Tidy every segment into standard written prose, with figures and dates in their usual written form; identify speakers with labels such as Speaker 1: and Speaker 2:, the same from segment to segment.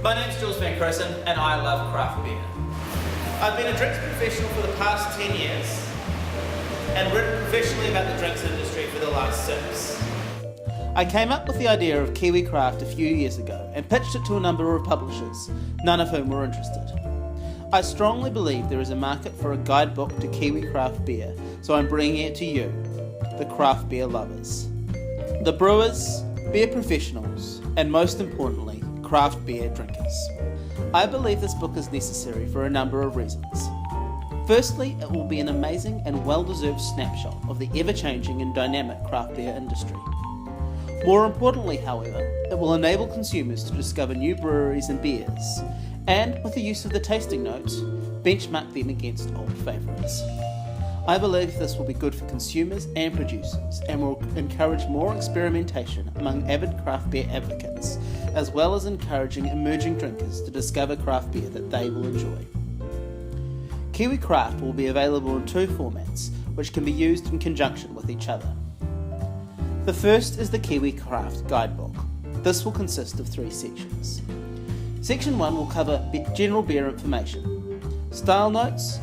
Speaker 1: My name's Jules Van Croson and I love craft beer. I've been a drinks professional for the past 10 years and written professionally about the drinks industry for the last 6. I came up with the idea of Kiwi Craft a few years ago and pitched it to a number of publishers, none of whom were interested. I strongly believe there is a market for a guidebook to Kiwi craft beer, so I'm bringing it to you, the craft beer lovers. The brewers, beer professionals, and most importantly, craft beer drinkers. I believe this book is necessary for a number of reasons. Firstly, it will be an amazing and well-deserved snapshot of the ever-changing and dynamic craft beer industry. More importantly, however, it will enable consumers to discover new breweries and beers, and, with the use of the tasting notes, benchmark them against old favourites. I believe this will be good for consumers and producers and will encourage more experimentation among avid craft beer advocates, as well as encouraging emerging drinkers to discover craft beer that they will enjoy. Kiwi Craft will be available in 2 formats, which can be used in conjunction with each other. The first is the Kiwi Craft Guidebook. This will consist of 3 sections. Section 1 will cover general beer information, style notes,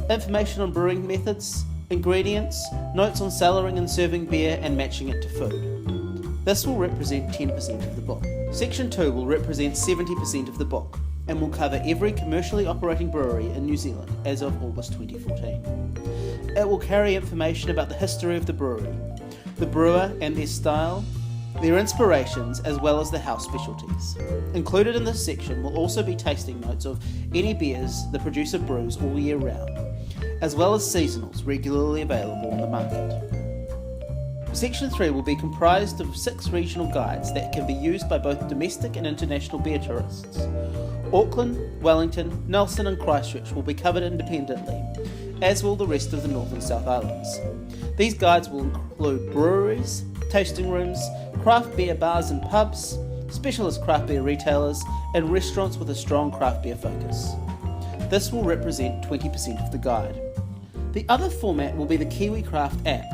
Speaker 1: information on brewing methods, ingredients, notes on cellaring and serving beer and matching it to food. This will represent 10% of the book. Section 2 will represent 70% of the book and will cover every commercially operating brewery in New Zealand as of August 2014. It will carry information about the history of the brewery, the brewer and their style, their inspirations, as well as the house specialties. Included in this section will also be tasting notes of any beers the producer brews all year round, as well as seasonals regularly available on the market. Section 3 will be comprised of 6 regional guides that can be used by both domestic and international beer tourists. Auckland, Wellington, Nelson and Christchurch will be covered independently, as will the rest of the North and South Islands. These guides will include breweries, tasting rooms, craft beer bars and pubs, specialist craft beer retailers, and restaurants with a strong craft beer focus. This will represent 20% of the guide. The other format will be the Kiwi Craft app,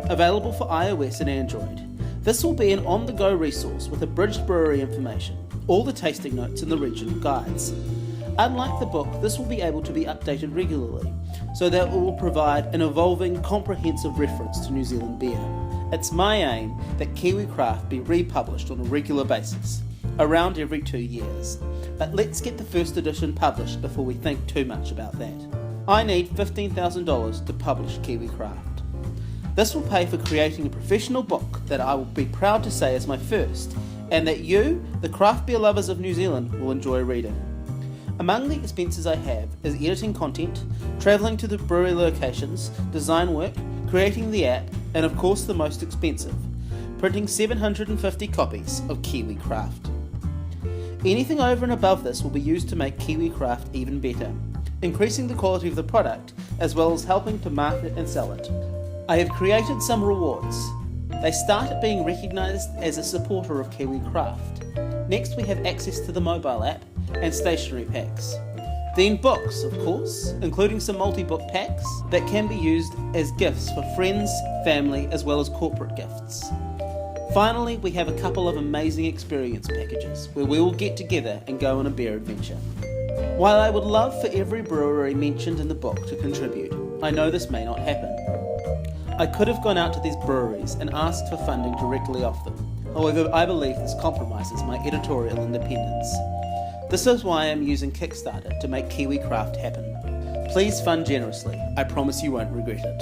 Speaker 1: available for iOS and Android. This will be an on-the-go resource with abridged brewery information, all the tasting notes and the regional guides. Unlike the book, this will be able to be updated regularly, so that it will provide an evolving, comprehensive reference to New Zealand beer. It's my aim that Kiwi Craft be republished on a regular basis, around every 2 years. But let's get the first edition published before we think too much about that. I need $15,000 to publish Kiwi Craft. This will pay for creating a professional book that I will be proud to say is my first, and that you, the craft beer lovers of New Zealand, will enjoy reading. Among the expenses I have is editing content, travelling to the brewery locations, design work, creating the app, and of course the most expensive, printing 750 copies of Kiwi Craft. Anything over and above this will be used to make Kiwi Craft even better, increasing the quality of the product as well as helping to market and sell it. I have created some rewards. They start at being recognised as a supporter of Kiwi Craft. Next we have access to the mobile app and stationery packs. Then books, of course, including some multi-book packs that can be used as gifts for friends, family, as well as corporate gifts. Finally, we have a couple of amazing experience packages where we will get together and go on a beer adventure. While I would love for every brewery mentioned in the book to contribute, I know this may not happen. I could have gone out to these breweries and asked for funding directly off them. However, I believe this compromises my editorial independence. This is why I'm using Kickstarter to make Kiwi Craft happen. Please fund generously. I promise you won't regret it.